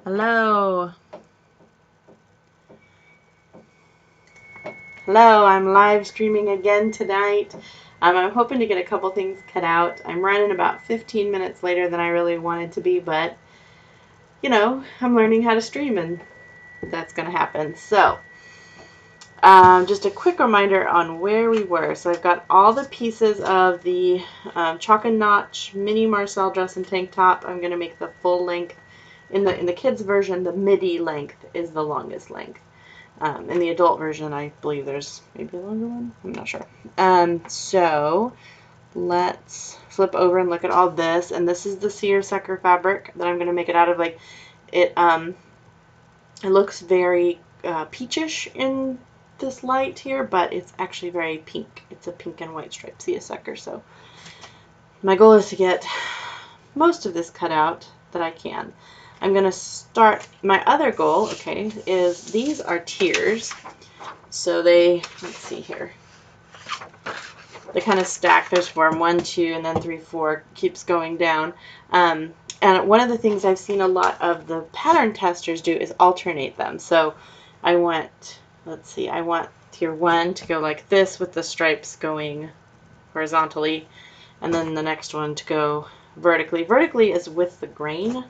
Hello. Hello, I'm live streaming again tonight. I'm hoping to get a couple things cut out. I'm running about 15 minutes later than I really wanted to be, but, you know, I'm learning how to stream and that's going to happen. So, just a quick reminder on where we were. So I've got all the pieces of the chalk and notch mini Marcel dress and tank top. I'm going to make the full length. In the kids version, the midi length is the longest length. In the adult version, I believe there's maybe a longer one. I'm not sure. So let's flip over and look at all this. And this is the seersucker fabric that I'm going to make it out of. Like it looks very peachish in this light here, but it's actually very pink. It's a pink and white striped seersucker. So my goal is to get most of this cut out that I can. I'm going to start, my other goal, okay, is these are tiers. So they, let's see here, they kind of stack. There's form 1, 2, and then 3, 4, keeps going down. And one of the things I've seen a lot of the pattern testers do is alternate them. So I want, let's see, I want tier 1 to go like this with the stripes going horizontally, and then the next one to go vertically. Vertically is with the grain.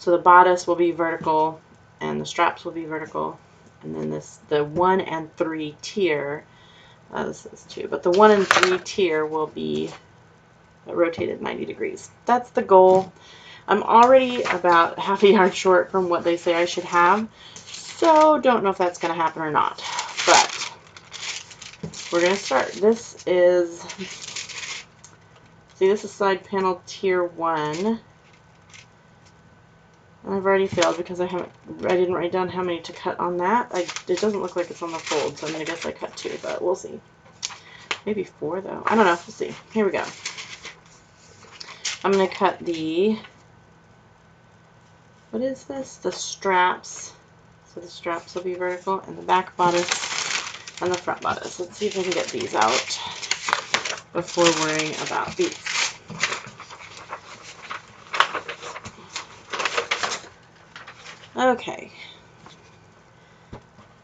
So the bodice will be vertical and the straps will be vertical. And then the 1 and 3 tier, this is 2, but the 1 and 3 tier will be rotated 90 degrees. That's the goal. I'm already about half a yard short from what they say I should have. So don't know if that's going to happen or not. But we're going to start. This is, see, this is side panel tier 1. I've already failed because I didn't write down how many to cut on that. It doesn't look like it's on the fold, so I'm going to guess I cut 2, but we'll see. Maybe 4 though. I don't know. We'll see. Here we go. I'm going to cut the, what is this? The straps. So the straps will be vertical, and the back bodice and the front bodice. Let's see if I can get these out before worrying about these. Okay.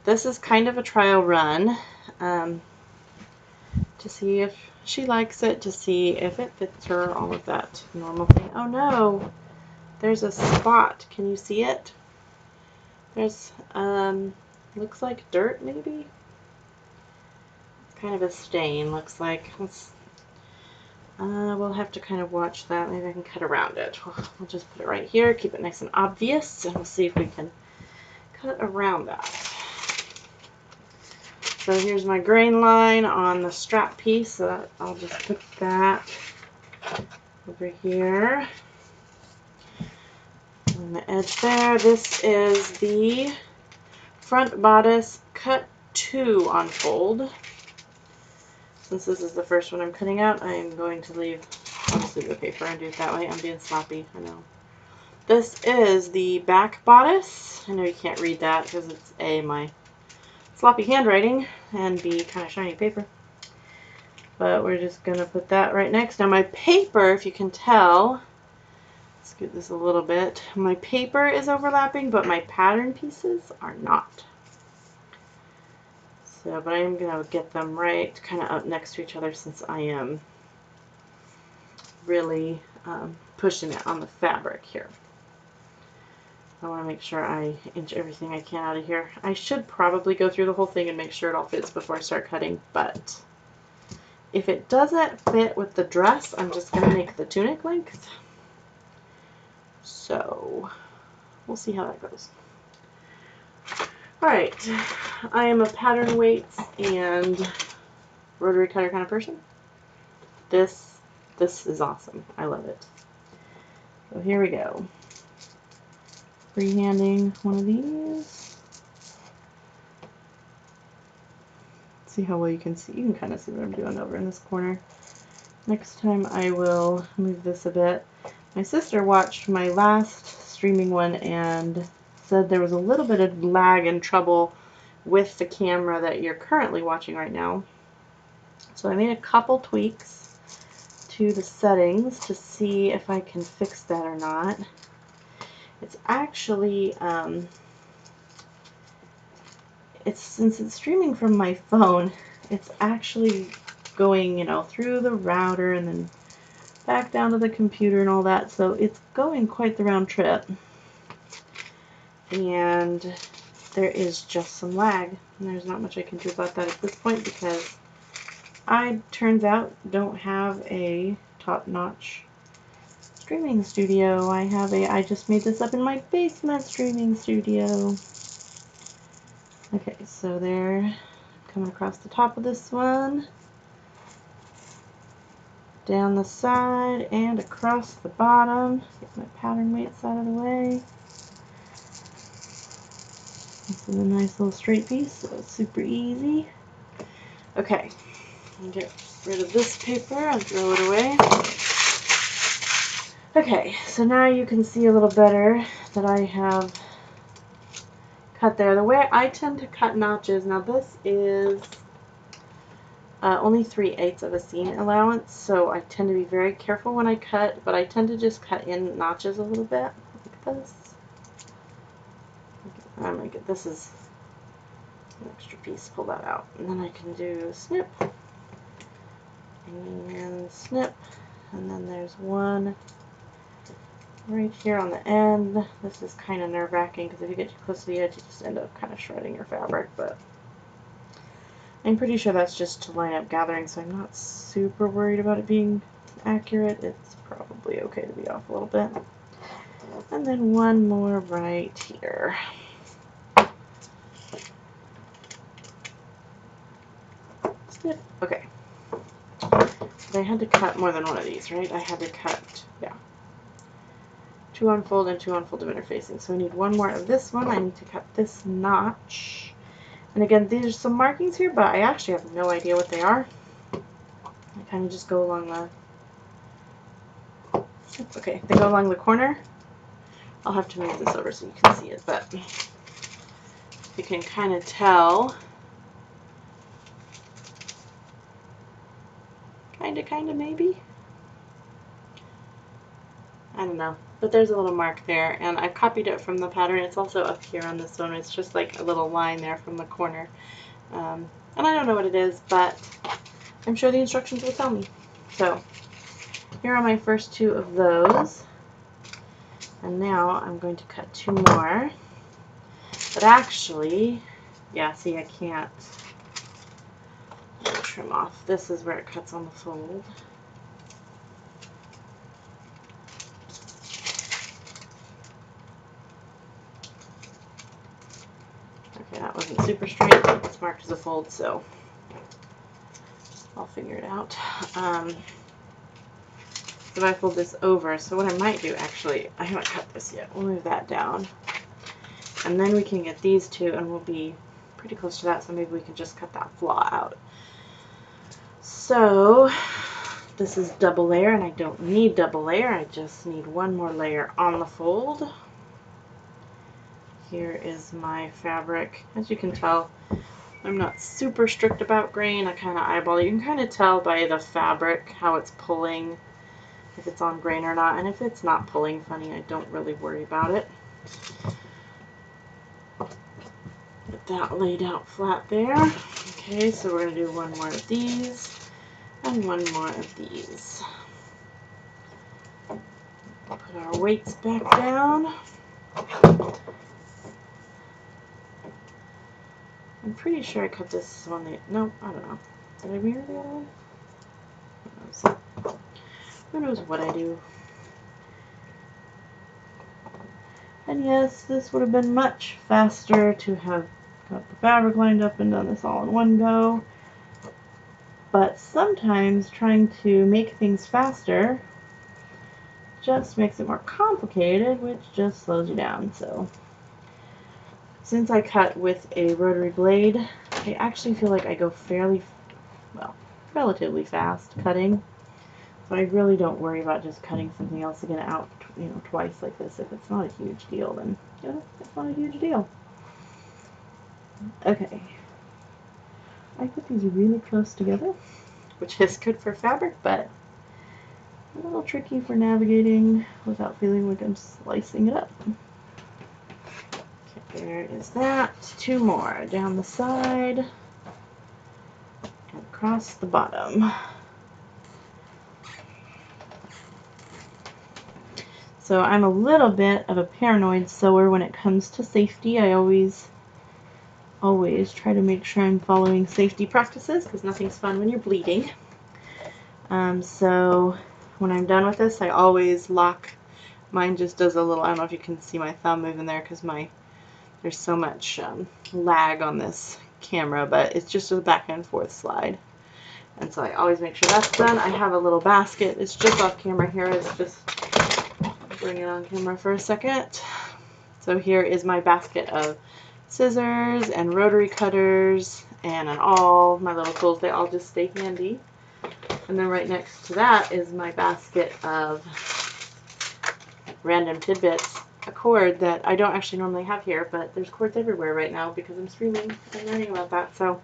This is kind of a trial run to see if she likes it, to see if it fits her, all of that normal thing. Oh no, there's a spot. Can you see it? There's, looks like dirt maybe? It's kind of a stain, looks like. We'll have to kind of watch that. Maybe I can cut around it. We'll just put it right here, keep it nice and obvious, and we'll see if we can cut around that. So here's my grain line on the strap piece, so I'll just put that over here on the edge there. This is the front bodice cut 2 on fold. Since this is the first one I'm cutting out, I am going to I'll just leave the paper and do it that way. I'm being sloppy, I know. This is the back bodice. I know you can't read that because it's A, my sloppy handwriting, and B, kind of shiny paper. But we're just going to put that right next. Now my paper, if you can tell, scoot this a little bit, my paper is overlapping, but my pattern pieces are not. So, but I'm going to get them right kind of up next to each other since I am really pushing it on the fabric here. I want to make sure I inch everything I can out of here. I should probably go through the whole thing and make sure it all fits before I start cutting, but if it doesn't fit with the dress, I'm just going to make the tunic length. So we'll see how that goes. Alright, I am a pattern weights and rotary cutter kind of person. This is awesome. I love it. So here we go. Freehanding one of these. See how well you can see. You can kind of see what I'm doing over in this corner. Next time I will move this a bit. My sister watched my last streaming one and said there was a little bit of lag and trouble with the camera that you're currently watching right now. So I made a couple tweaks to the settings to see if I can fix that or not. It's actually, since it's streaming from my phone, it's actually going, you know, through the router and then back down to the computer and all that, so it's going quite the round trip. And there is just some lag, and there's not much I can do about that at this point because I, turns out, don't have a top-notch streaming studio. I just made this up in my basement streaming studio. Okay, so they're coming across the top of this one, down the side, and across the bottom. Get my pattern weights out of the way. This is a nice little straight piece, so it's super easy. Okay, I'll get rid of this paper and throw it away. Okay, so now you can see a little better that I have cut there. The way I tend to cut notches, now this is only 3/8 of a seam allowance, so I tend to be very careful when I cut, but I tend to just cut in notches a little bit, like this. I'm gonna get, this is an extra piece, pull that out, and then I can do snip, and snip, and then there's one right here on the end. This is kind of nerve-wracking because if you get too close to the edge, you just end up kind of shredding your fabric, but I'm pretty sure that's just to line up gathering, so I'm not super worried about it being accurate. It's probably okay to be off a little bit. And then one more right here. Snip. Okay. I had to cut more than one of these, right? I had to cut, yeah, 2 unfold and 2 unfold of interfacing. So I need one more of this one. I need to cut this notch. And again, there's some markings here, but I actually have no idea what they are. I kind of just go along the, okay, they go along the corner. I'll have to move this over so you can see it, but you can kind of tell. Kind of, maybe. I don't know, but there's a little mark there, and I copied it from the pattern. It's also up here on this one. It's just like a little line there from the corner. And I don't know what it is, but I'm sure the instructions will tell me. So here are my first 2 of those. And now I'm going to cut 2 more. But actually, yeah, see, I can't trim off. This is where it cuts on the fold. Okay, that wasn't super straight. It's marked as a fold, so I'll figure it out. If I fold this over, so what I might do, actually, I haven't cut this yet. We'll move that down. And then we can get these 2, and we'll be pretty close to that, so maybe we can just cut that flaw out. So this is double layer, and I don't need double layer. I just need one more layer on the fold. Here is my fabric. As you can tell, I'm not super strict about grain. I kind of eyeball it. You can kind of tell by the fabric how it's pulling, if it's on grain or not. And if it's not pulling funny, I don't really worry about it. Get that laid out flat there. Okay, so we're going to do one more of these and one more of these. Put our weights back down. I'm pretty sure I cut this on the, no, I don't know. Did I mirror the other one? Who knows? Who knows what I do? And yes, this would have been much faster to have got the fabric lined up and done this all in one go. But sometimes trying to make things faster just makes it more complicated, which just slows you down. So since I cut with a rotary blade, I actually feel like I go fairly, well, relatively fast cutting. So I really don't worry about just cutting something else again out, you know, twice like this. If it's not a huge deal, then, you know, it's not a huge deal. Okay. I put these really close together, which is good for fabric, but A little tricky for navigating without feeling like I'm slicing it up. Okay, there is that. 2 more down the side and across the bottom. So I'm a little bit of a paranoid sewer when it comes to safety. I always try to make sure I'm following safety practices because nothing's fun when you're bleeding. So when I'm done with this, I always lock. Mine just does a little, I don't know if you can see my thumb moving there because there's so much lag on this camera, but it's just a back and forth slide. And so I always make sure that's done. I have a little basket. It's just off camera here. It's just bring it on camera for a second. So here is my basket of scissors and rotary cutters and all my little tools. They all just stay handy. And then right next to that is my basket of random tidbits, a cord that I don't actually normally have here, but there's cords everywhere right now because I'm streaming and learning about that. So,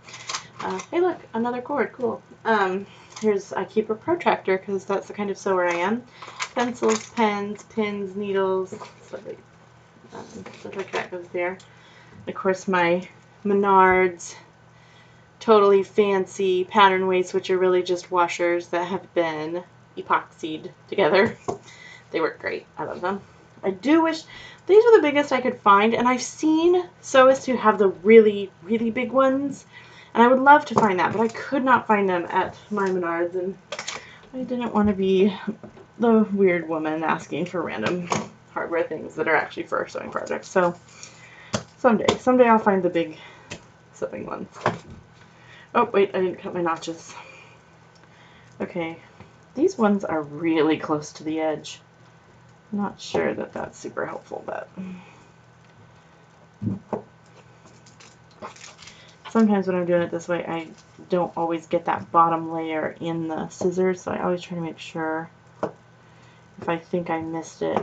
hey look, another cord, cool. I keep a protractor because that's the kind of sewer I am. Pencils, pens, pins, needles, stuff like that goes there. Of course, my Menards totally fancy pattern weights, which are really just washers that have been epoxied together. They work great. I love them. I do wish these were the biggest I could find, and I've seen so as to have the really, really big ones, and I would love to find that, but I could not find them at my Menards, and I didn't want to be the weird woman asking for random hardware things that are actually for sewing projects. So someday I'll find the big sewing ones. Oh wait, I didn't cut my notches. Okay, these ones are really close to the edge. I'm not sure that that's super helpful, but sometimes when I'm doing it this way, I don't always get that bottom layer in the scissors, so I always try to make sure if I think I missed it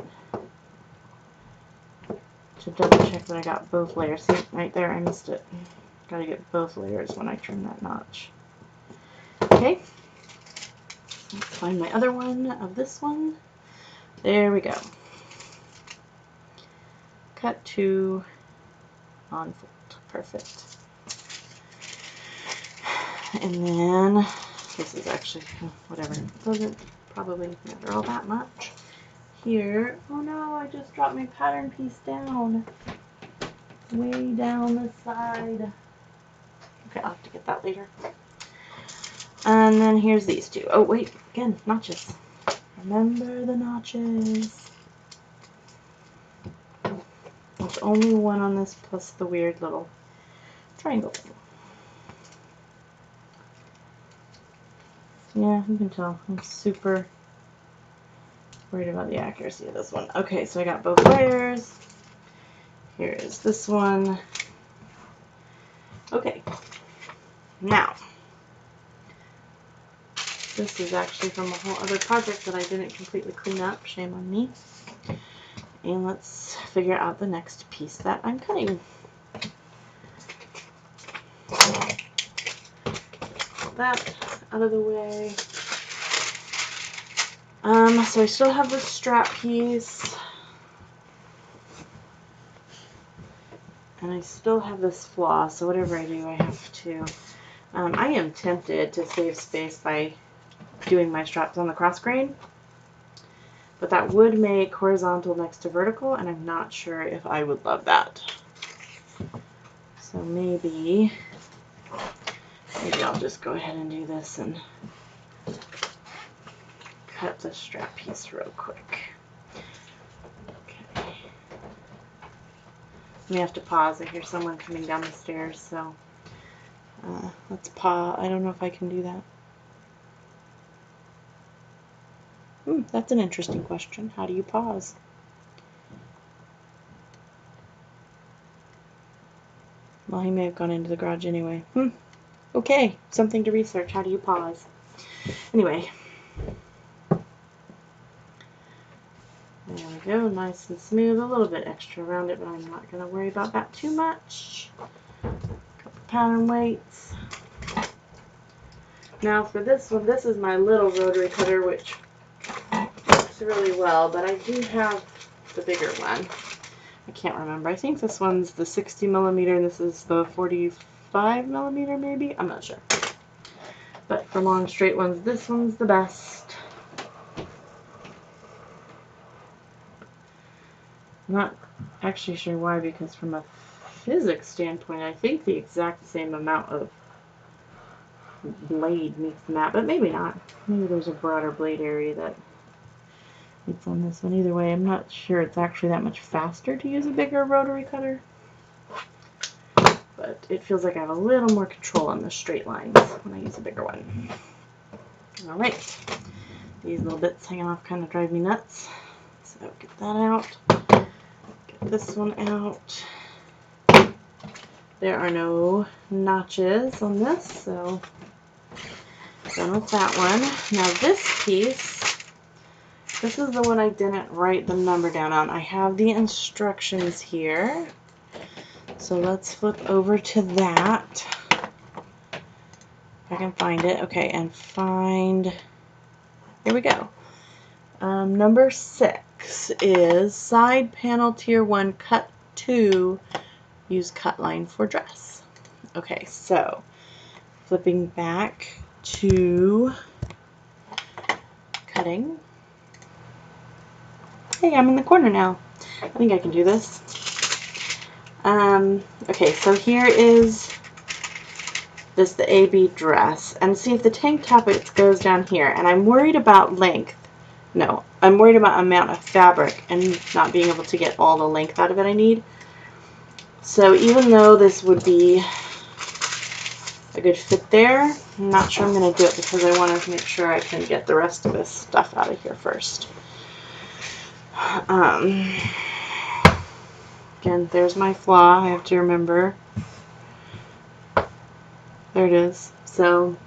to double check that I got both layers. See, right there, I missed it. Gotta get both layers when I trim that notch. Okay, let's find my other one of this one. There we go. Cut to unfold. Perfect. And then this is actually whatever. Doesn't probably matter all that much. Here, oh no, I just dropped my pattern piece down. Way down the side. Okay, I'll have to get that later. And then here's these two. Oh wait, again, notches. Remember the notches. There's only one on this plus the weird little triangle thing. Yeah, you can tell. I'm super worried about the accuracy of this one. Okay, so I got both layers. Here is this one. Okay. Now, this is actually from a whole other project that I didn't completely clean up. Shame on me. And let's figure out the next piece that I'm cutting. Pull that out of the way. So I still have this strap piece. And I still have this floss, so whatever I do, I have to. I am tempted to save space by doing my straps on the cross grain, but that would make horizontal next to vertical, and I'm not sure if I would love that. So maybe I'll just go ahead and do this and cut the strap piece real quick. Okay. We have to pause. I hear someone coming down the stairs, so let's pause. I don't know if I can do that. That's an interesting question. How do you pause? Well, he may have gone into the garage anyway. Okay, something to research. How do you pause? Anyway. There we go. Nice and smooth. A little bit extra around it, but I'm not going to worry about that too much. Couple pattern weights. Now for this one, this is my little rotary cutter, which works really well, but I do have the bigger one. I can't remember. I think this one's the 60 millimeter and this is the 45 millimeter maybe. I'm not sure. But for long straight ones, this one's the best. I'm not actually sure why, because from a physics standpoint, I think the exact same amount of blade meets that, but maybe not. Maybe there's a broader blade area that it's on this one. Either way, I'm not sure it's actually that much faster to use a bigger rotary cutter, but it feels like I have a little more control on the straight lines when I use a bigger one. Alright, these little bits hanging off kind of drive me nuts, so get that out. Get this one out. There are no notches on this, so done with that one. Now this piece, this is the one I didn't write the number down on. I have the instructions here. So let's flip over to that. If I can find it. Okay, and find, here we go. Number 6 is side panel tier 1 cut 2, use cut line for dress. Okay, so flipping back to cutting. Hey, I'm in the corner now. I think I can do this. Okay, so here is this, the AB dress. And see, if the tank top, it goes down here. And I'm worried about length. No, I'm worried about amount of fabric and not being able to get all the length out of it I need. So even though this would be a good fit there, I'm not sure I'm going to do it because I want to make sure I can get the rest of this stuff out of here first. Again, there's my flaw. I have to remember. There it is. So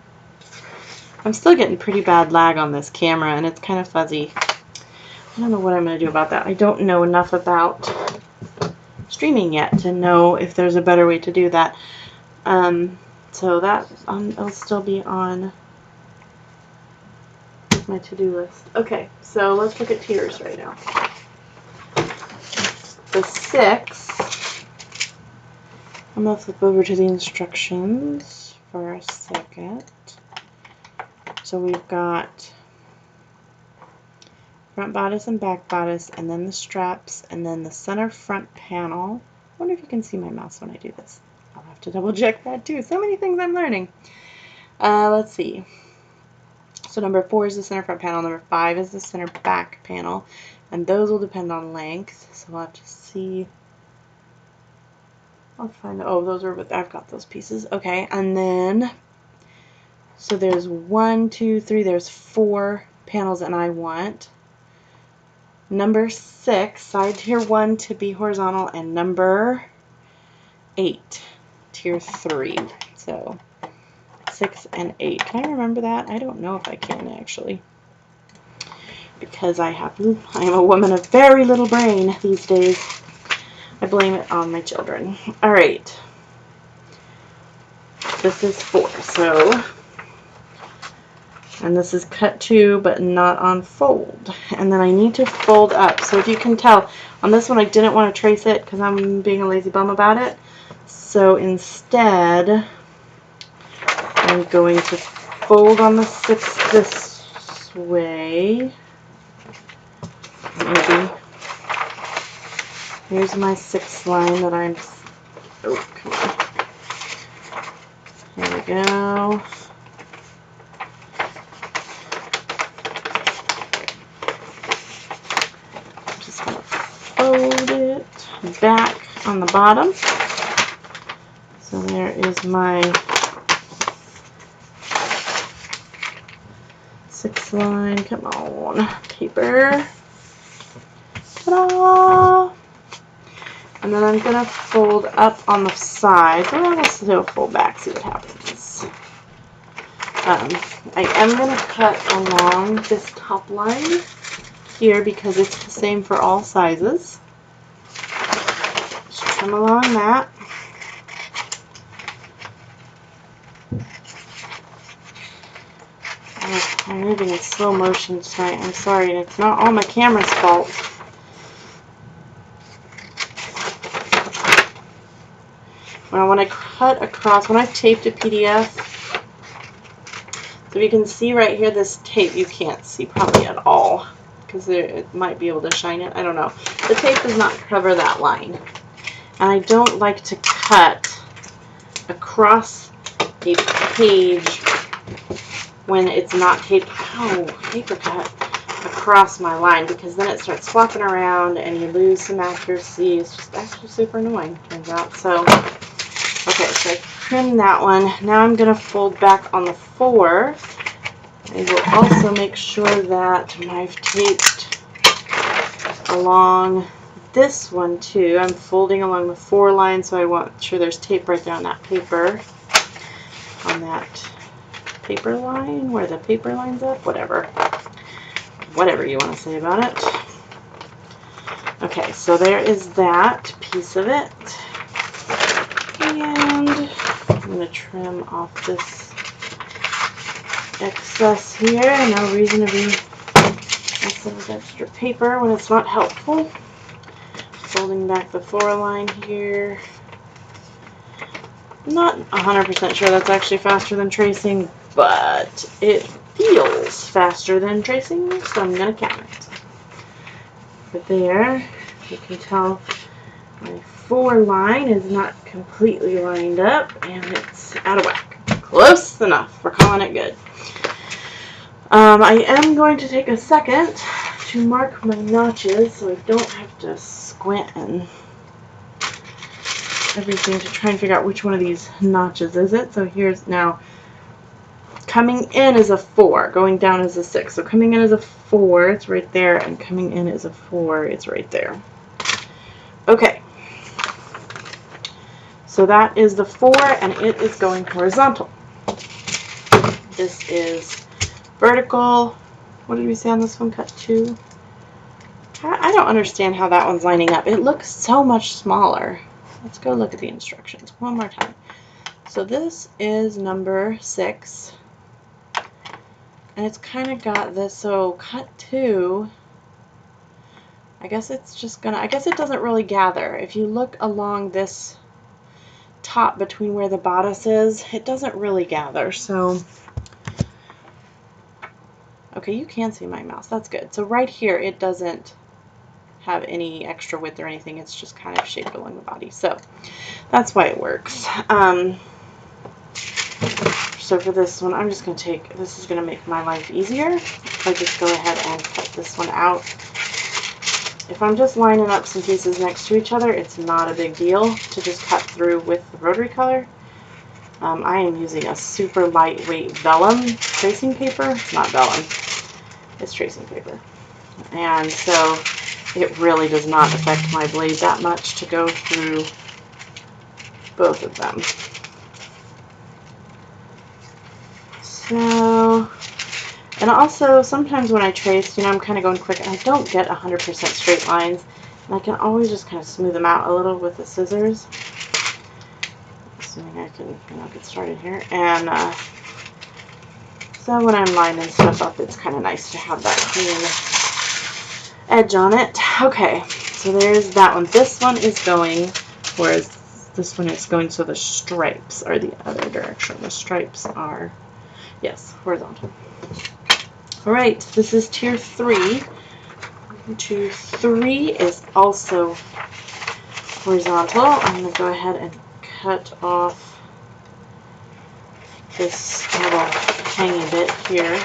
I'm still getting pretty bad lag on this camera and it's kind of fuzzy. I don't know what I'm going to do about that. I don't know enough about streaming yet to know if there's a better way to do that. So that it'll still be on my to-do list. Okay, so let's look at tiers right now. The 6, I'm going to flip over to the instructions for a second. So we've got front bodice and back bodice, and then the straps, and then the center front panel. I wonder if you can see my mouse when I do this. I'll have to double check that too. So many things I'm learning. Let's see. So number 4 is the center front panel, number 5 is the center back panel, and those will depend on length. So we'll have to see. I'll find, oh, those are, I've got those pieces. Okay, and then, so there's 1, 2, 3, there's 4 panels, and I want number 6, side tier 1 to be horizontal, and number 8, tier 3. So 6 and 8. Can I remember that? I don't know if I can actually, because I am a woman of very little brain these days. I blame it on my children. All right. This is 4. So, and this is cut 2, but not on fold. And then I need to fold up. So if you can tell, on this one I didn't want to trace it because I'm being a lazy bum about it. So instead, I'm going to fold on the 6 this way. Maybe. Here's my 6th line that I'm, oh, come on. There we go. I'm just going to fold it back on the bottom. So there is my 6th line. Come on, paper. Ta-da! And then I'm going to fold up on the side. Well, let's do a fold back, see what happens. I am going to cut along this top line here because it's the same for all sizes. Just trim along that. I'm moving in slow motion tonight. I'm sorry, it's not all my camera's fault. When I want to cut across, when I've taped a PDF, so you can see right here, this tape you can't see probably at all because it might be able to shine it. I don't know. The tape does not cover that line. And I don't like to cut across a page when it's not taped. Ow, paper cut across my line, because then it starts flopping around and you lose some accuracy. It's just actually super annoying, turns out. So, okay, so I trimmed that one. Now I'm going to fold back on the 4. I will also make sure that I've taped along this one too. I'm folding along the 4 line, so I want sure there's tape right there on that paper. On that paper line, where the paper line's up, whatever you want to say about it. Okay, so there is that piece of it, and I'm going to trim off this excess here. No reason to be messing with extra paper when it's not helpful. Folding back the 4 line here. Not 100% sure that's actually faster than tracing, but it feels faster than tracing, so I'm going to count it. But there, you can tell my 4 line is not completely lined up, and it's out of whack. Close enough. We're calling it good. I am going to take a second to mark my notches so I don't have to squint and everything to try and figure out which one of these notches is it. So here's now, coming in is a 4, going down is a 6. So coming in is a 4, it's right there, and coming in is a 4, it's right there. Okay, so that is the 4, and it is going horizontal. This is vertical. What did we say on this one? Cut 2. I don't understand how that one's lining up. It looks so much smaller. Let's go look at the instructions one more time. So this is number 6. And it's kind of got this, so cut 2, I guess it's just gonna, I guess it doesn't really gather. If you look along this top between where the bodice is, it doesn't really gather. So, okay, you can see my mouse, that's good. So right here, it doesn't have any extra width or anything, it's just kind of shaped along the body. So that's why it works. So for this one, I'm just going to take, this is going to make my life easier. If I just go ahead and cut this one out. If I'm just lining up some pieces next to each other, it's not a big deal to just cut through with the rotary color. I am using a super lightweight vellum tracing paper. It's not vellum, it's tracing paper. And so it really does not affect my blade that much to go through both of them. So, and also sometimes when I trace, you know, I'm kind of going quick and I don't get 100% straight lines, and I can always just kind of smooth them out a little with the scissors. Assuming I can, you know, get started here. And so when I'm lining stuff up, it's kind of nice to have that clean edge on it. Okay, so there's that one. This one is going, whereas this one is going, so the stripes are the other direction. The stripes are, yes, horizontal. All right, this is tier 3. 2, 3 is also horizontal. I'm going to go ahead and cut off this little hangy bit here.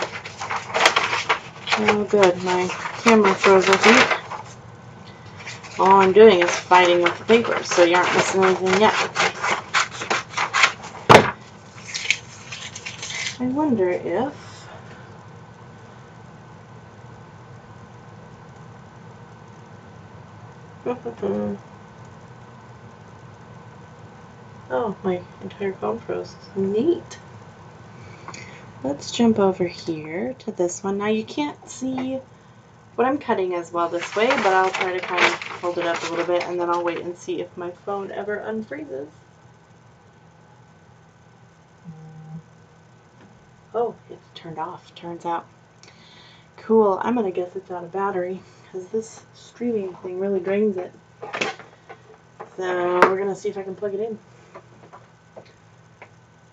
Oh, good. My camera froze, I think. All I'm doing is fighting with the paper, so you aren't missing anything yet. I wonder if oh, my entire phone froze. Neat. Let's jump over here to this one. Now you can't see what I'm cutting as well this way, but I'll try to kind of hold it up a little bit, and then I'll wait and see if my phone ever unfreezes. Oh, it turned off, turns out. Cool. I'm going to guess it's out of battery because this streaming thing really drains it. So we're going to see if I can plug it in.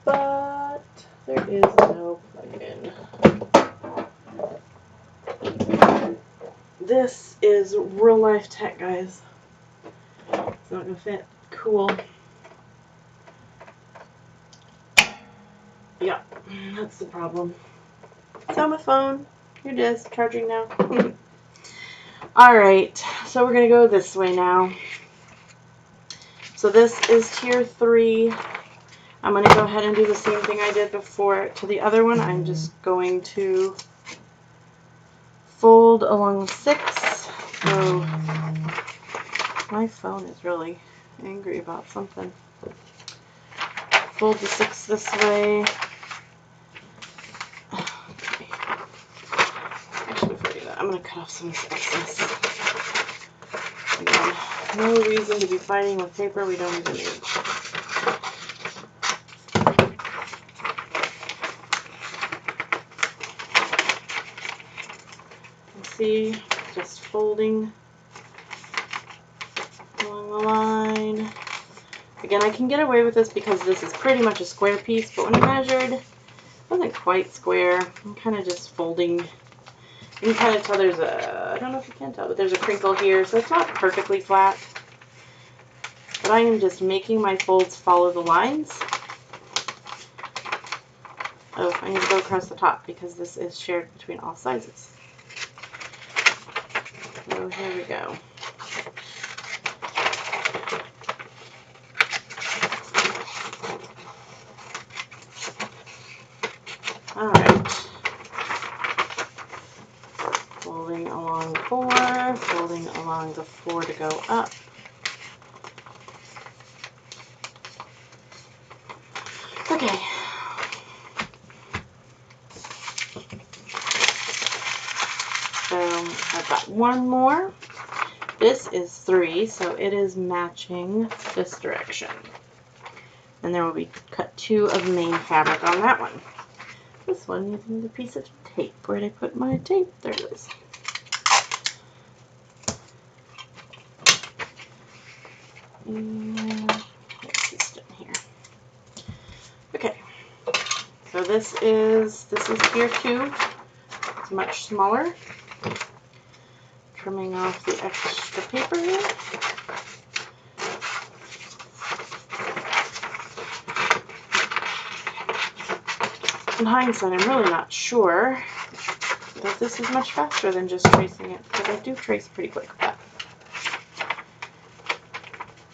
But there is no plug-in. This is real life tech, guys. It's not going to fit. Cool. Yeah, that's the problem. So my phone, here it is, charging now. Alright, so we're going to go this way now. So this is tier 3. I'm going to go ahead and do the same thing I did before to the other one. I'm just going to fold along 6. So my phone is really angry about something. Fold the 6 this way. Okay. Actually, before I do that, I'm going to cut off some of this excess. Again, no reason to be fighting with paper we don't even need. See, just folding along the line. Again, I can get away with this because this is pretty much a square piece, but when I measured, it wasn't quite square. I'm kind of just folding. You can kind of tell there's a, I don't know if you can tell, but there's a crinkle here, so it's not perfectly flat. But I am just making my folds follow the lines. Oh, I need to go across the top because this is shared between all sizes. So here we go. Alright. Folding along 4, folding along the 4 to go up. Okay. So I've got one more. This is 3, so it is matching this direction. And there will be cut 2 of main fabric on that one. This one using the piece of tape. Where did I put my tape? There it is. And it's in here. Okay. So this is tier 2. It's much smaller. Trimming off the extra paper here. In hindsight, I'm really not sure that this is much faster than just tracing it, because I do trace pretty quick. But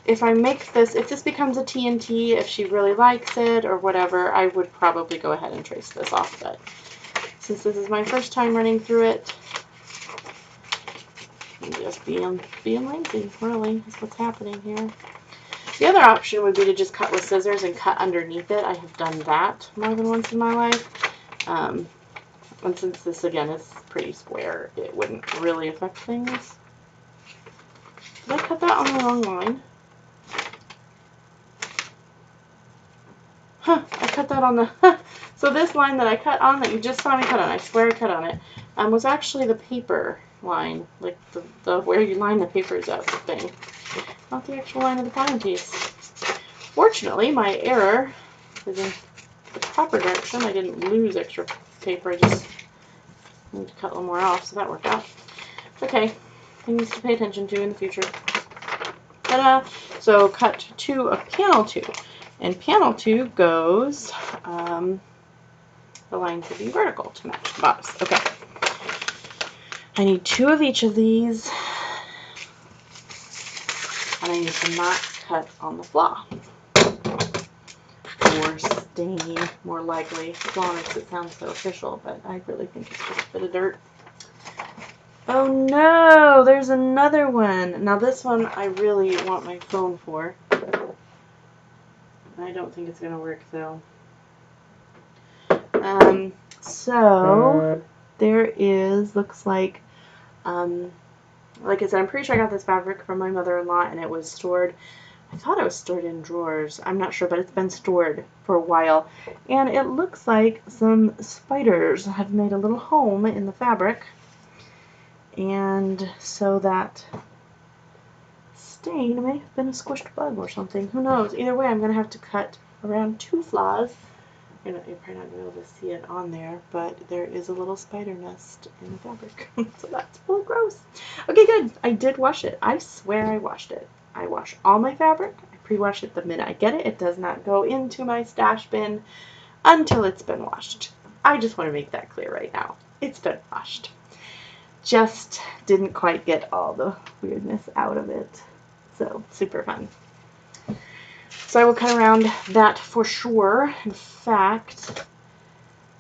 if I make this, if this becomes a TNT, if she really likes it or whatever, I would probably go ahead and trace this off. But since this is my first time running through it, I'm just being lazy, really, is what's happening here. The other option would be to just cut with scissors and cut underneath it. I have done that more than once in my life. And since this, again, is pretty square, it wouldn't really affect things. Did I cut that on the wrong line? Huh, I cut that on the... So this line that I cut on, that you just saw me cut on, I swear I cut on it, was actually the paper line, like the where you line the papers up thing. Not the actual line of the pattern piece. Fortunately, my error is in the proper direction. I didn't lose extra paper. I just need to cut a little more off, so that worked out. Okay, things to pay attention to in the future. Ta-da! So cut 2 of panel 2. And panel 2 goes, the line should be vertical to match the bodice. Okay. I need 2 of each of these. And I need to not cut on the flaw. Or stain, more likely. Flaw makes it sound so official, but I really think it's just a bit of dirt. Oh no, there's another one. Now this one I really want my phone for. I don't think it's going to work though. So there is, looks like I said, I'm pretty sure I got this fabric from my mother-in-law and it was stored I thought it was stored in drawers. I'm not sure, but it's been stored for a while. And it looks like some spiders have made a little home in the fabric. And so that stain may have been a squished bug or something. Who knows? Either way, I'm going to have to cut around 2 flaws. You're probably not going to be able to see it on there, but there is a little spider nest in the fabric. So that's really gross. Okay, good. I did wash it. I swear I washed it. I wash all my fabric. I pre-wash it the minute I get it. It does not go into my stash bin until it's been washed. I just want to make that clear right now. It's been washed. Just didn't quite get all the weirdness out of it. So, super fun. So I will cut around that for sure. In fact,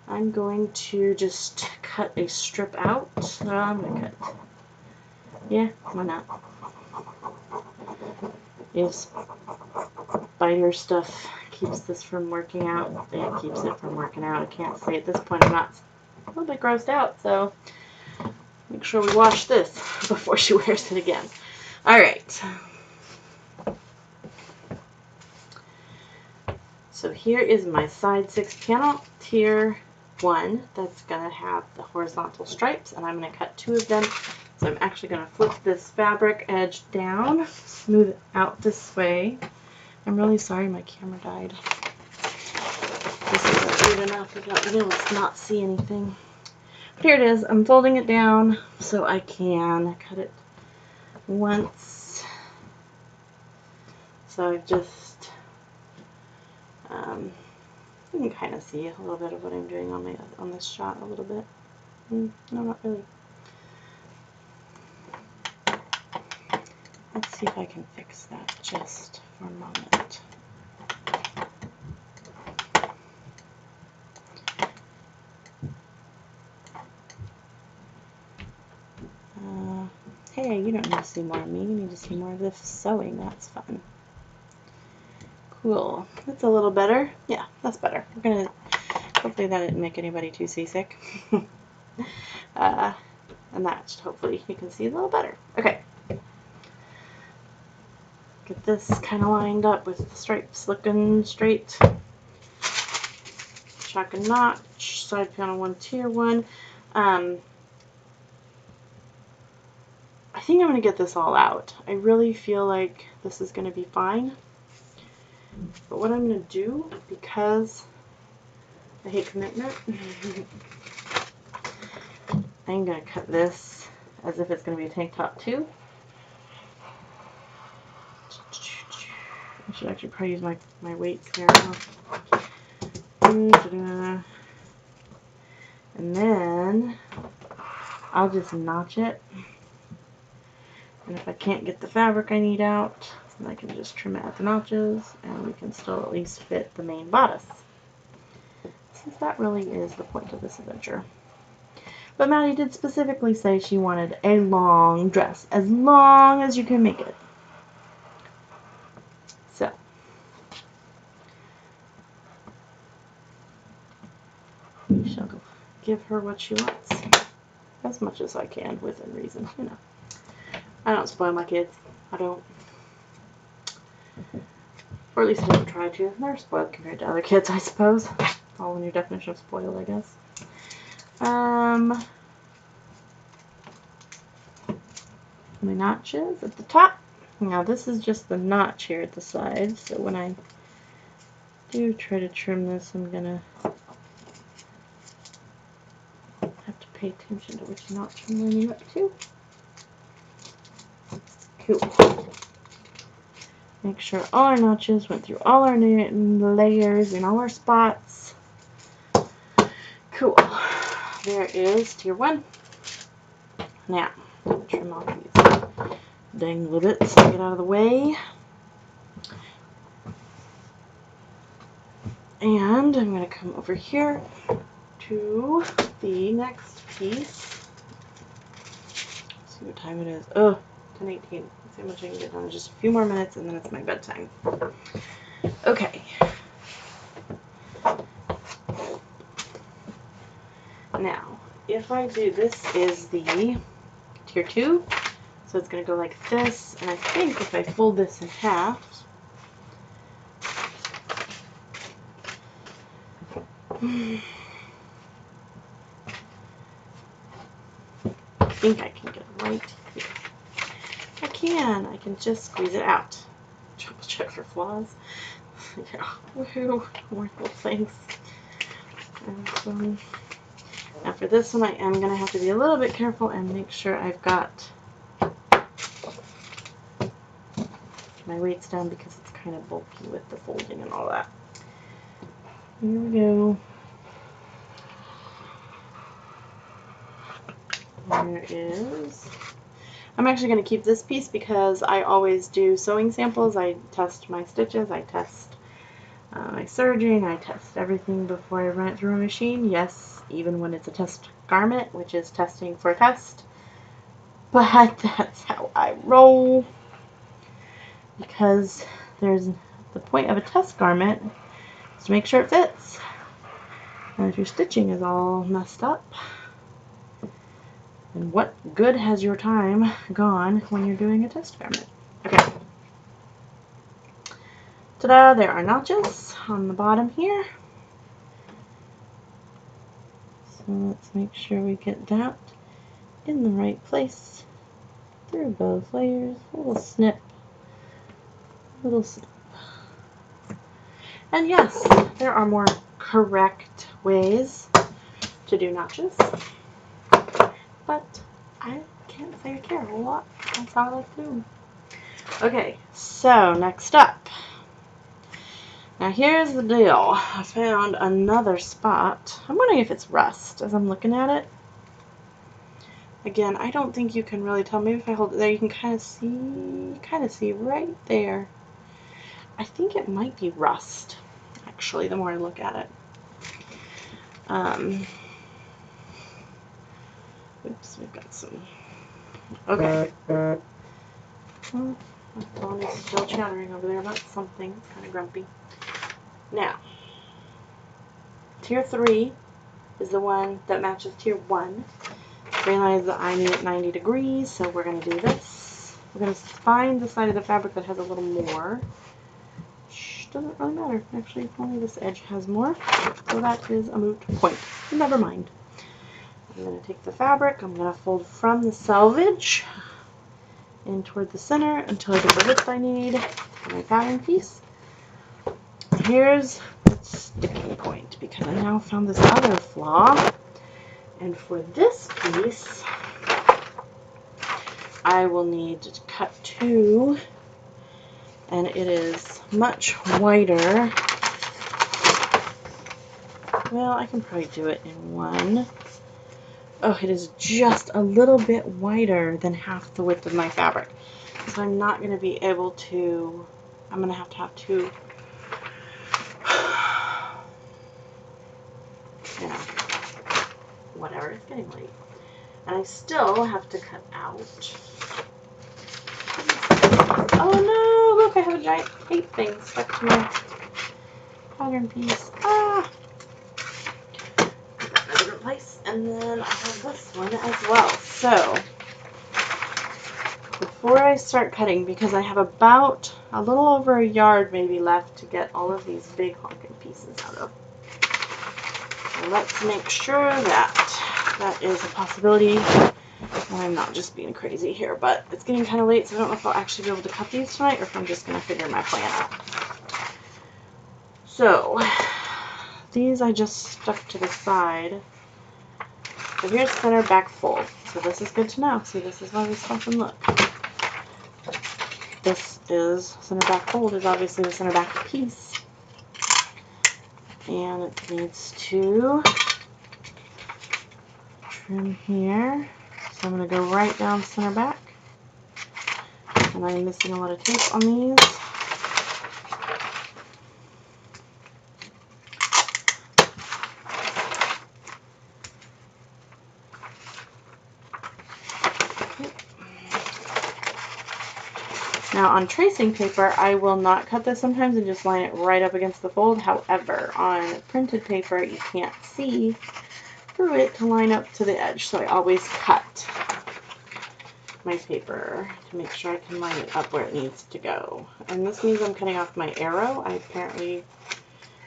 I'm going to just cut a strip out. I'm going to cut. Yeah, why not? If spider stuff keeps this from working out, it keeps it from working out. I can't say at this point I'm not a little bit grossed out, so make sure we wash this before she wears it again. Alright. So here is my side 6 panel, tier 1, that's going to have the horizontal stripes, and I'm going to cut 2 of them. So I'm actually going to flip this fabric edge down, smooth it out this way. I'm really sorry my camera died. This is weird enough without being able to not see anything. But here it is. I'm folding it down so I can cut it once. So I've just you can kind of see a little bit of what I'm doing on this shot a little bit. No, not really. Let's see if I can fix that just for a moment. Hey, you don't need to see more of me. You need to see more of this sewing. That's fun. Cool. That's a little better. Yeah, that's better. We're gonna hopefully that didn't make anybody too seasick. And that should hopefully you can see a little better. Okay. Get this kind of lined up with the stripes looking straight. Chuck and notch. Side panel 1, tier 1. I think I'm going to get this all out. I really feel like this is going to be fine. But what I'm going to do, because I hate commitment, I'm going to cut this as if it's going to be a tank top too. I should actually probably use my weights here. And then I'll just notch it. And if I can't get the fabric I need out, then I can just trim it at the notches, and we can still at least fit the main bodice. Since that really is the point of this adventure. But Maddie did specifically say she wanted a long dress, as long as you can make it. So. We shall give her what she wants. As much as I can, within reason, you know. I don't spoil my kids. I don't. Or at least I don't try to. They're spoiled compared to other kids, I suppose. All in your definition of spoiled, I guess. My notches at the top. Now this is just the notch here at the side, so when I do try to trim this, I'm gonna have to pay attention to which notch I'm lining up to. Cool. Make sure all our notches went through all our layers and all our spots. Cool. There is tier 1. Now, trim off these dang little bits to get out of the way. And I'm going to come over here to the next piece. Let's see what time it is. Oh, 10:18. Let's see how much I can get done in just a few more minutes, and then it's my bedtime. Okay. Now, if I do, this is the tier 2, so it's going to go like this, and I think if I fold this in half, I think I can get it right here. I can just squeeze it out. Triple check for flaws. Yeah, woohoo, more little things. And, now for this one, I am going to have to be a little bit careful and make sure I've got my weights down because it's kind of bulky with the folding and all that. Here we go. There is. I'm actually going to keep this piece because I always do sewing samples. I test my stitches, I test my serging, I test everything before I run it through a machine. Yes, even when it's a test garment, which is testing for a test. But that's how I roll. Because there's the point of a test garment is to make sure it fits. And if your stitching is all messed up, then what good has your time gone when you're doing a test garment? Okay. Ta-da! There are notches on the bottom here. So let's make sure we get that in the right place through both layers. A little snip. Little snip. And yes, there are more correct ways to do notches. But I can't say I care a whole lot. That's how I like to do them. Okay, so next up. Now here's the deal. I found another spot. I'm wondering if it's rust as I'm looking at it. Again, I don't think you can really tell. Maybe if I hold it there, you can kind of see right there. I think it might be rust, actually, the more I look at it. Oops, we've got some. Okay. My phone is still chattering over there about something. It's kind of grumpy. Now, tier 3 is the one that matches tier 1. Realize that I need it 90 degrees, so we're going to do this. We're going to find the side of the fabric that has a little more. Shh, doesn't really matter. Actually, only this edge has more, so that is a moot point. Never mind. I'm going to take the fabric, I'm going to fold from the selvage in toward the center until I get the width I need for my pattern piece. Here's the sticking point because I now found this other flaw. And for this piece, I will need to cut 2, and it is much wider. Well, I can probably do it in 1. Oh, it is just a little bit wider than half the width of my fabric. So I'm not going to be able to, I'm going to have 2. You know, whatever, it's getting late. And I still have to cut out. Oh no, look, I have a giant tape thing stuck to my pattern piece. Ah! Put that in a different place. And then I have this one as well. So, before I start cutting, because I have about a little over a yard maybe left to get all of these big honking pieces out of. So let's make sure that that is a possibility. And I'm not just being crazy here, but it's getting kind of late, so I don't know if I'll actually be able to cut these tonight or if I'm just going to figure my plan out. So, these I just stuck to the side. So here's center back fold. So this is good to know. See, this is why we stop and look. This is center back fold is obviously the center back piece. And it needs to trim here. So I'm going to go right down center back. And I'm missing a lot of tape on these. Now on tracing paper, I will not cut this sometimes and just line it right up against the fold. However, on printed paper, you can't see through it to line up to the edge. So I always cut my paper to make sure I can line it up where it needs to go. And this means I'm cutting off my arrow. I apparently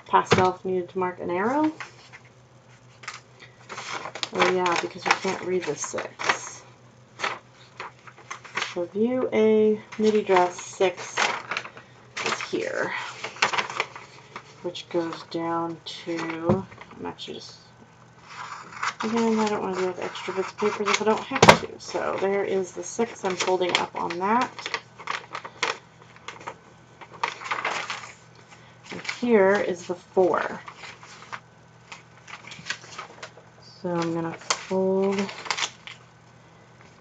past self needed to mark an arrow. Oh yeah, because we can't read the 6. So view A midi dress 6 is here, which goes down to, I'm actually just, again, I don't want to deal with extra bits of paper if I don't have to. So there is the 6 I'm folding up on that. And here is the 4. So I'm going to fold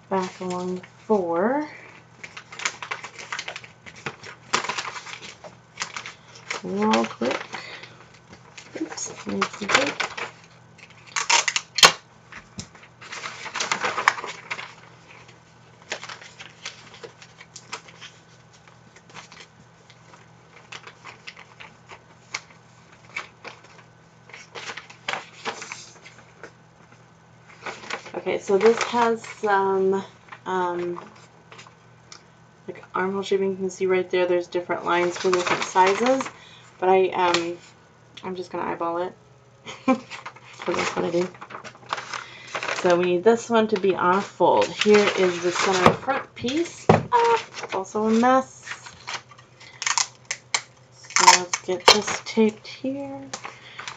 back along the 4. Real quick. Oops, I need some tape. Okay, so this has some like armhole shaping. You can see right there, there's different lines for different sizes, but I'm just going to eyeball it. So that's what I do. So we need this one to be on a fold. Here is the center front piece. It's also a mess. So let's get this taped here.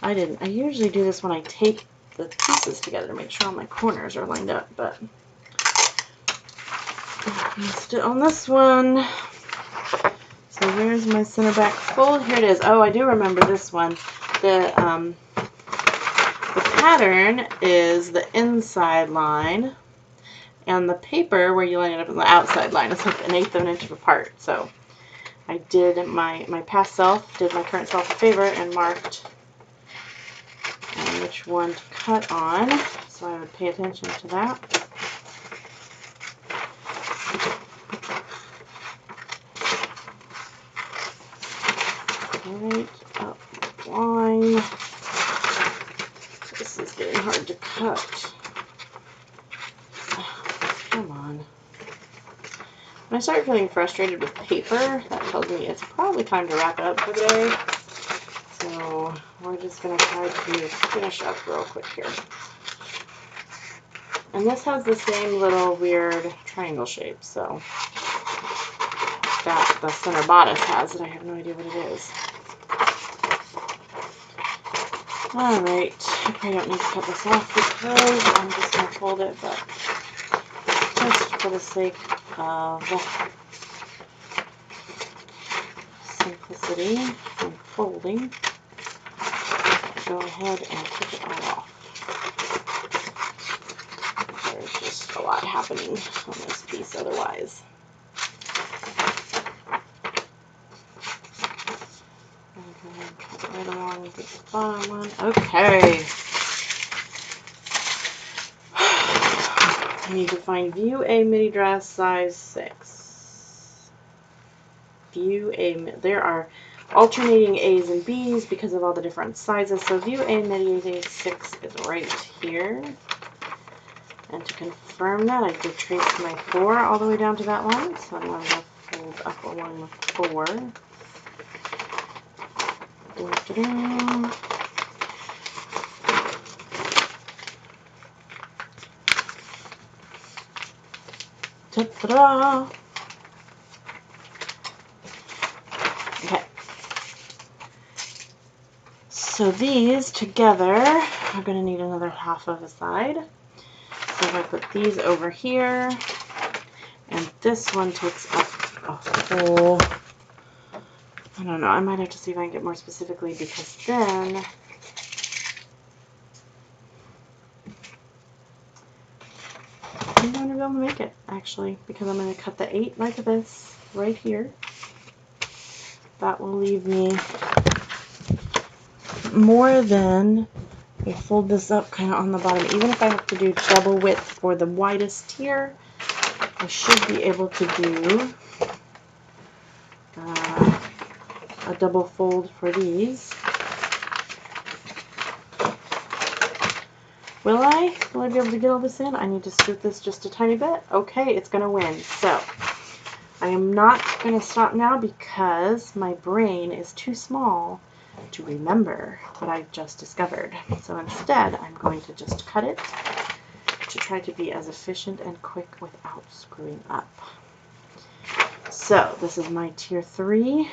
I usually do this when I tape the pieces together to make sure all my corners are lined up, but let's do it on this one. So where's my center back fold? Here it is. Oh, I do remember this one. The pattern is the inside line, and the paper where you line it up is the outside line. It's like 1/8 of an inch apart. So I did my past self, did my current self a favor and marked which one to cut on, so I would pay attention to that. Right up the line. This is getting hard to cut. Come on. When I start feeling frustrated with paper, that tells me it's probably time to wrap it up for the day. So we're just going to try to finish up real quick here. And this has the same little weird triangle shape, so that the center bodice has it. I have no idea what it is. Alright, I probably don't need to cut this off because I'm just going to fold it, but just for the sake of simplicity and folding, go ahead and take it all off. There's just a lot happening on this piece otherwise. Right along with the bottom one. Okay. I need to find view A midi dress size 6. View A. There are alternating A's and B's because of all the different sizes. So view A midi 6 is right here. And to confirm that, I did trace my 4 all the way down to that line. So I'm going to fold up along the 4. Ta-da! Okay. So these together are going to need another half of a side. So if I put these over here, and this one takes up a whole, I don't know, I might have to see if I can get more specifically because then I'm going to be able to make it, actually, because I'm going to cut the 8 like this right here. That will leave me more than, we'll fold this up kind of on the bottom. Even if I have to do double width for the widest here, I should be able to do a double fold for these. Will I? Will I be able to get all this in? I need to scoot this just a tiny bit. Okay, it's going to win. So I am not going to stop now because my brain is too small to remember what I just discovered. So instead, I'm going to just cut it to try to be as efficient and quick without screwing up. So this is my tier 3.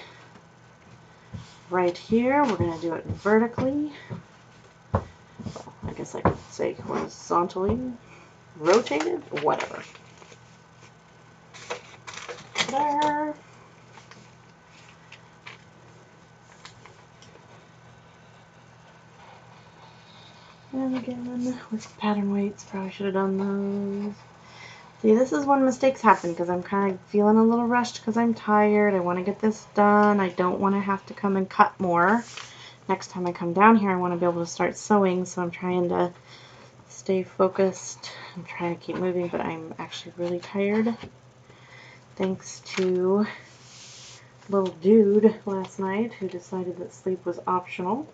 Right here, we're going to do it vertically. Well, I guess I could say horizontally, rotated, whatever. There. And again, with pattern weights, probably should have done those. See, this is when mistakes happen because I'm kind of feeling a little rushed because I'm tired. I want to get this done. I don't want to have to come and cut more. Next time I come down here, I want to be able to start sewing, so I'm trying to stay focused. I'm trying to keep moving, but I'm actually really tired. Thanks to little dude last night who decided that sleep was optional.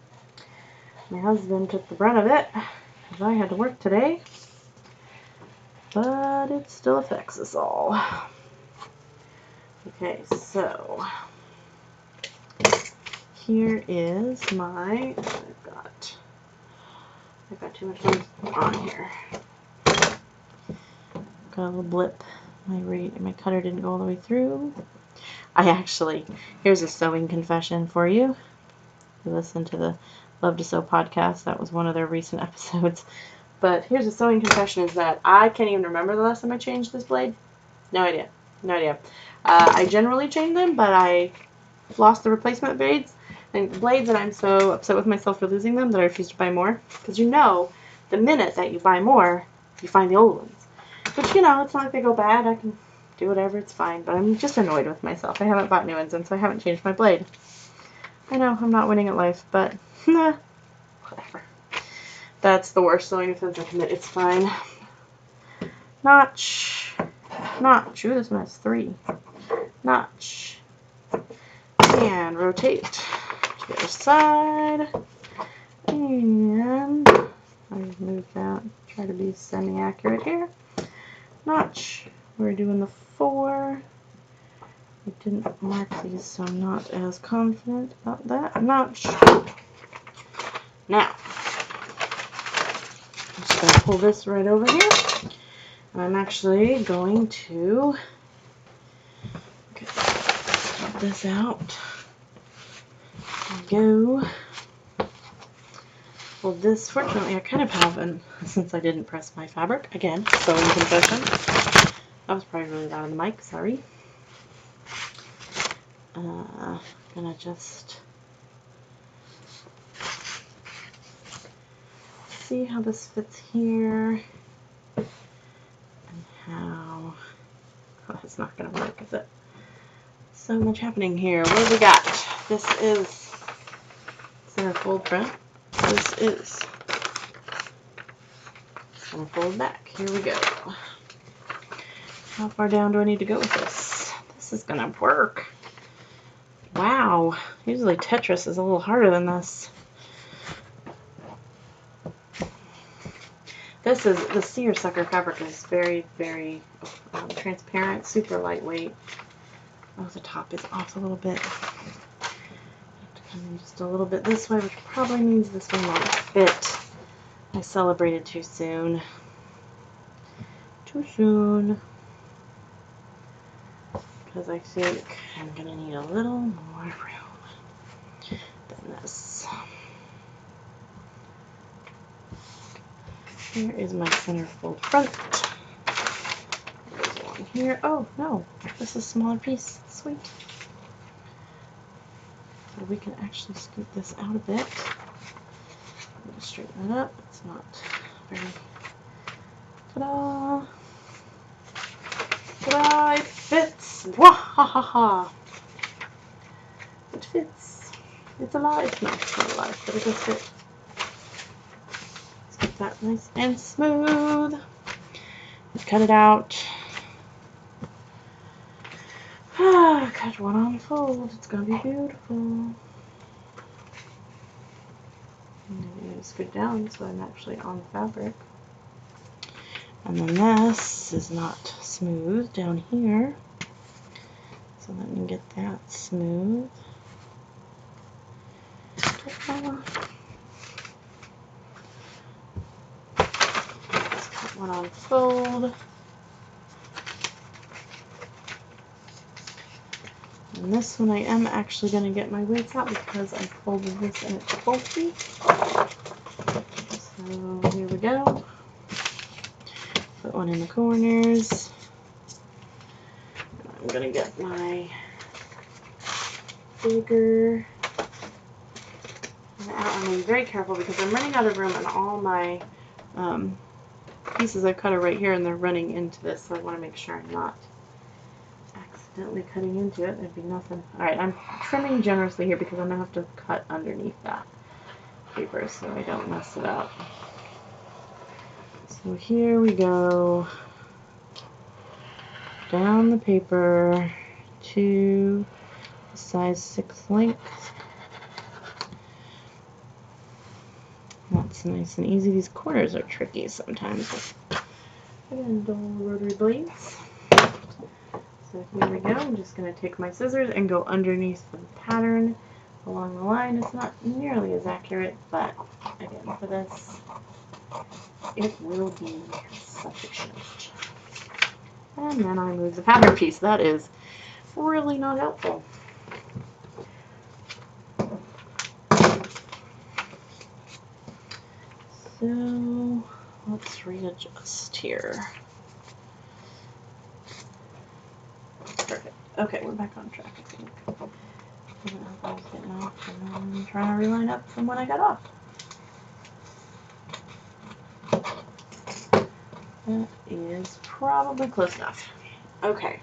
My husband took the brunt of it because I had to work today. But it still affects us all. Okay, so here is my, I've got too much on here. Got a little blip. My cutter didn't go all the way through. Here's a sewing confession for you. You listen to the Love to Sew podcast. That was one of their recent episodes. But here's a sewing confession, is that I can't even remember the last time I changed this blade. No idea. No idea. I generally change them, but I lost the replacement blades. And blades, and I'm so upset with myself for losing them that I refuse to buy more. Because you know, the minute that you buy more, you find the old ones. Which, you know, it's not like they go bad. I can do whatever, it's fine. But I'm just annoyed with myself. I haven't bought new ones, and so I haven't changed my blade. I know, I'm not winning at life, but whatever. That's the worst sewing offense I commit. It's fine. Notch. Notch. Ooh, this one has 3. Notch. And rotate to the other side. And I've moved that. Try to be semi-accurate here. Notch. We're doing the 4. I didn't mark these, so I'm not as confident about that. Notch. Now, I'm just going to pull this right over here. And I'm actually going to put this out. Go. Well, this, fortunately, I kind of have, since I didn't press my fabric. Again, sewing confession. That was probably really loud on the mic, sorry. Gonna just see how this fits here. And how, oh, it's not gonna work, is it? So much happening here. What do we got? This is center fold front. This is center fold back. Here we go. How far down do I need to go with this? This is gonna work. Wow. Usually Tetris is a little harder than this. The seersucker fabric is very, very transparent, super lightweight. Oh, the top is off a little bit. Come in just a little bit this way, which probably means this one won't fit. I celebrated too soon. Too soon. Because I think I'm going to need a little more room than this. Here is my center fold front. There's one here. Oh, no. This is a smaller piece. Sweet. So we can actually scoot this out a bit. I'm going to straighten that up. It's not very... Ta-da! Ta-da! It fits! Wahahaha! It fits. It's alive. No, it's not alive, but it does fit. Let's get that nice and smooth. Cut it out. Cut one on fold. It's gonna be beautiful. I'm scoot down so I'm actually on fabric. And then this is not smooth down here. So let me get that smooth. Just cut one on fold. And this one I am actually going to get my weights out because I folded this and it's bulky. So here we go. Put one in the corners. I'm going to get my bigger. I'm being very careful because I'm running out of room and all my pieces I've cut are right here and they're running into this, so I want to make sure I'm not accidentally cutting into it. There'd be nothing. Alright, I'm trimming generously here because I'm going to have to cut underneath that paper so I don't mess it up. So here we go. Down the paper to the size 6 length. That's nice and easy. These corners are tricky sometimes with dull rotary blades. So here we go. I'm just going to take my scissors and go underneath the pattern along the line. It's not nearly as accurate, but again, for this, it will be sufficient. And then I move the pattern piece. That is really not helpful. So let's readjust here. Perfect. Okay, we're back on track, I think. I don't know if I was getting off, and I'm trying to reline up from when I got off. That is probably close enough. Okay.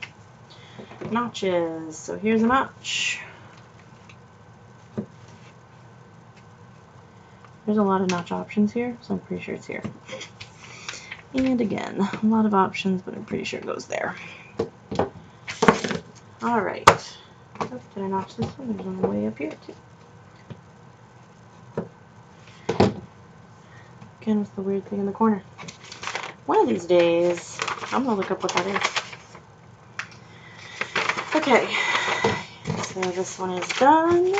Notches. So here's a notch. There's a lot of notch options here, so I'm pretty sure it's here. And again, a lot of options, but I'm pretty sure it goes there. Alright. Oh, did I notch this one? There's one way up here, too. Again, with the weird thing in the corner. One of these days, I'm going to look up what that is. Okay. So this one is done.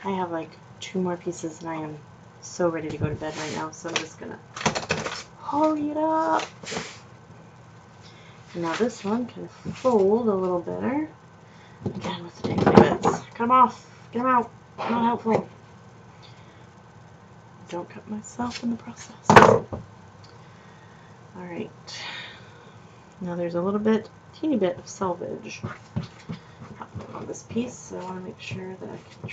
I have like 2 more pieces and I am so ready to go to bed right now, so I'm just going to hurry it up. Now this one can fold a little better. Again with the dangly bits. Cut them off. Get them out. Not helpful. Don't cut myself in the process. Alright. Now there's a little bit, teeny bit of selvage on this piece, so I want to make sure that I can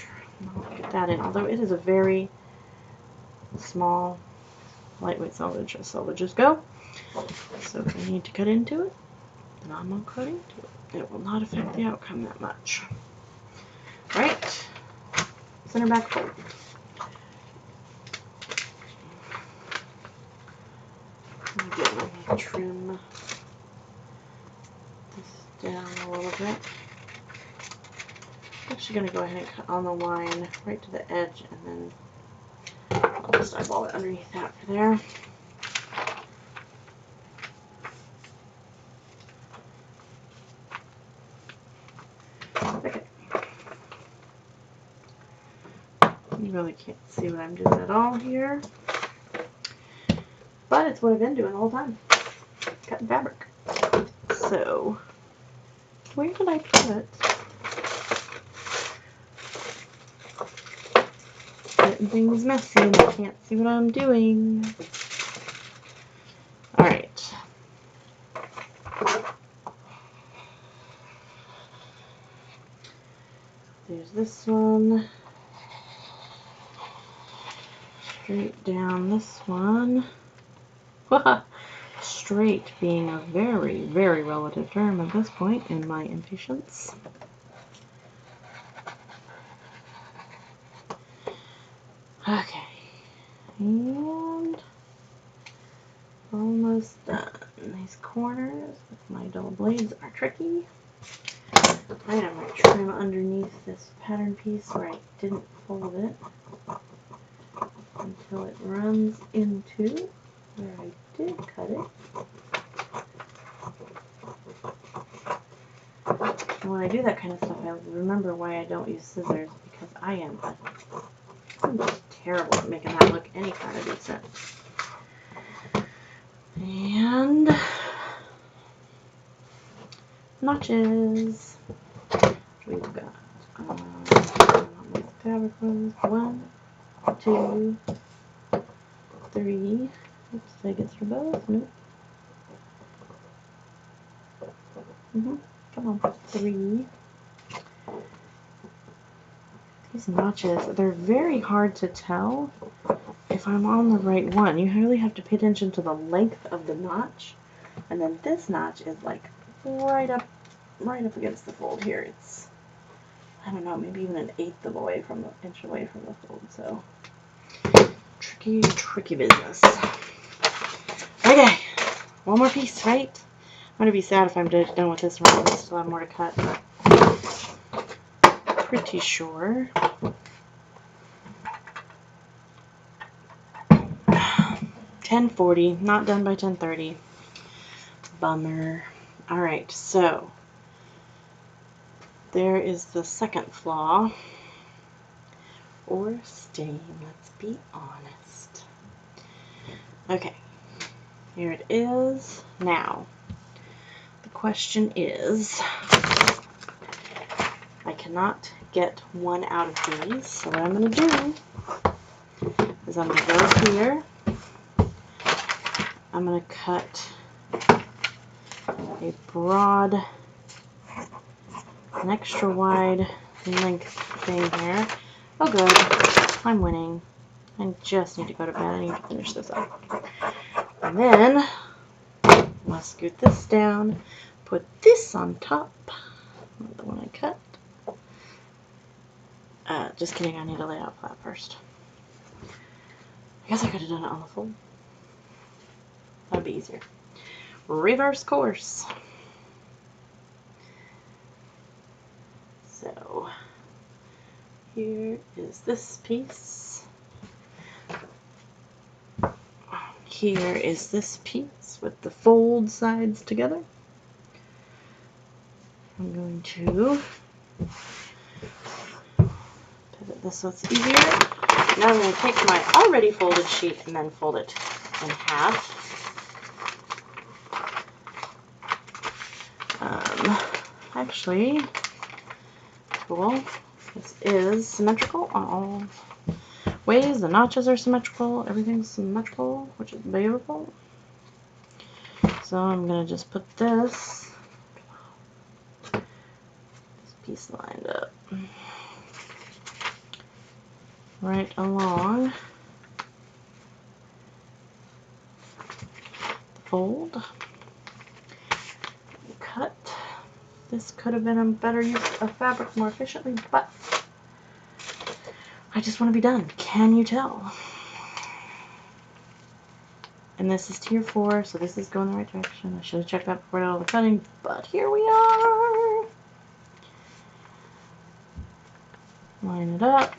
not get that in. Although it is a very small, lightweight selvage as selvages go. So if I need to cut into it, then I'm going to cut into it. It will not affect the outcome that much. Right. Center back fold. Again, I'm going to trim this down a little bit. I'm actually going to go ahead and cut on the line right to the edge, and then I'll just eyeball it underneath that for there. Okay. You really can't see what I'm doing at all here, but it's what I've been doing the whole time, cutting fabric. So, where did I put? Getting things messy and I can't see what I'm doing. Alright. There's this one. Straight down this one. Straight being a very, very relative term at this point in my impatience. Okay. And almost done. These corners with my dull blades are tricky. I'm going to trim underneath this pattern piece where I didn't fold it until it runs into where I did cut it. And when I do that kind of stuff, I remember why I don't use scissors, because I'm terrible at making that look any kind of decent. And notches. We've got fabric ones. 1, 2, 3. Oops, did I get through both? Nope. Come on, 3. These notches, they're very hard to tell if I'm on the right one. You really have to pay attention to the length of the notch. And then this notch is like right up against the fold here. It's, I don't know, maybe even an inch away from the fold. So tricky business. Okay, one more piece, right? I'm gonna be sad if I'm done with this one. I still have more to cut, but pretty sure. 10:40, not done by 10:30. Bummer. All right, so there is the second flaw, or stain, let's be honest. Okay, here it is. Now, the question is, I cannot get one out of these, so what I'm going to do is I'm going to go here, I'm going to cut a broad, an extra wide length thing here. Oh good, I'm winning. I just need to go to bed. I need to finish this up. And then I'm going to scoot this down, put this on top, the one I cut. Just kidding, I need to lay it out flat first. I guess I could have done it on the fold. That'd be easier. Reverse course. So here is this piece. Here is this piece with the fold sides together. I'm going to pivot this so it's easier. Now I'm going to take my already folded sheet and then fold it in half. Actually, cool. This is symmetrical on all ways. The notches are symmetrical. Everything's symmetrical, which is beautiful. So I'm going to just put this piece lined up right along the fold. Cut. This could have been a better use of fabric more efficiently, but I just want to be done. Can you tell? And this is tier 4, so this is going the right direction. I should have checked that before I did all the cutting, but here we are. Line it up.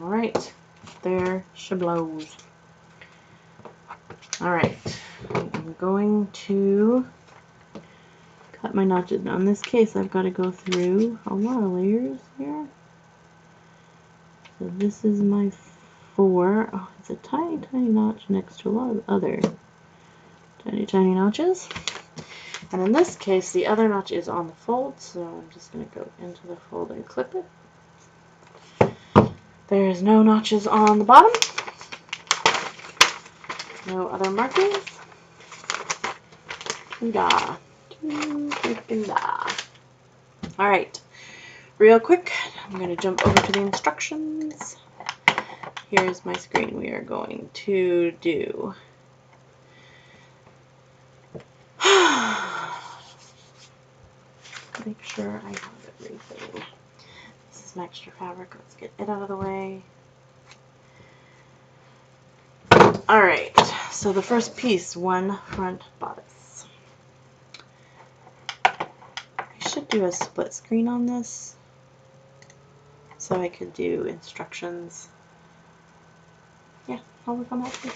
Alright, there she blows. Alright, I'm going to cut my notches. Now in this case I've got to go through a lot of layers here. So this is my 4. Oh, it's a tiny, tiny notch next to a lot of other tiny, tiny notches. And in this case the other notch is on the fold, so I'm just going to go into the fold and clip it. There's no notches on the bottom. No other markings. Da. Alright, real quick, I'm going to jump over to the instructions. Here's my screen. We are going to do make sure I have everything. This is my extra fabric. Let's get it out of the way. Alright, so the first piece, one front bodice. I should do a split screen on this so I could do instructions. Yeah, I'll work on that too.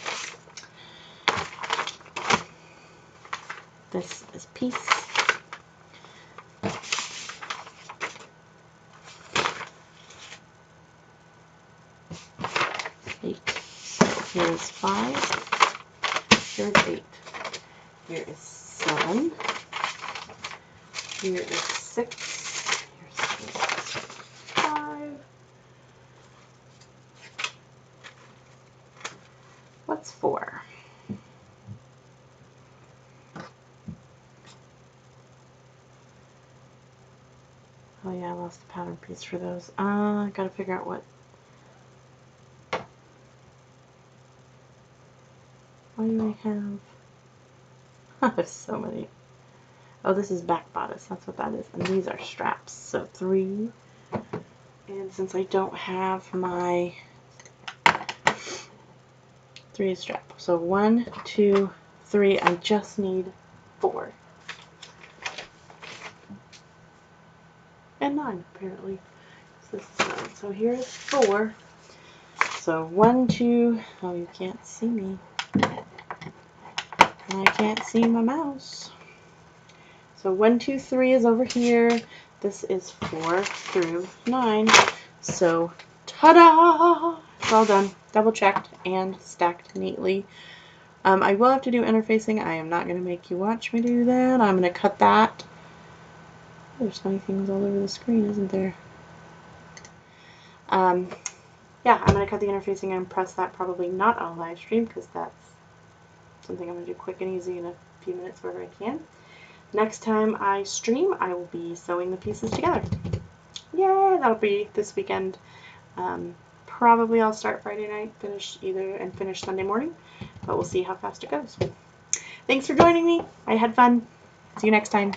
This is piece. Eight. So here's 5. Here's 8. Here is 7. Here is 6. Here's 5. What's 4? Oh yeah, I lost the pattern piece for those. I gotta figure out what. Why do I have? I have so many. Oh, this is back bodice. That's what that is. And these are straps. So 3. And since I don't have my 3 strap, so 1, 2, 3. I just need 4. And 9 apparently. So this is 9. So here's 4. So 1, 2. Oh, you can't see me. I can't see my mouse. So 1, 2, 3 is over here. This is 4 through 9. So ta-da! It's all done. Double checked and stacked neatly. I will have to do interfacing. I am not going to make you watch me do that. I'm going to cut that. Oh, there's funny things all over the screen, isn't there? Yeah, I'm going to cut the interfacing and press that probably not on a live stream because that's something I'm going to do quick and easy in a few minutes wherever I can. Next time I stream, I will be sewing the pieces together. Yay! That'll be this weekend. Probably I'll start Friday night, finish Sunday morning, but we'll see how fast it goes. Thanks for joining me. I had fun. See you next time.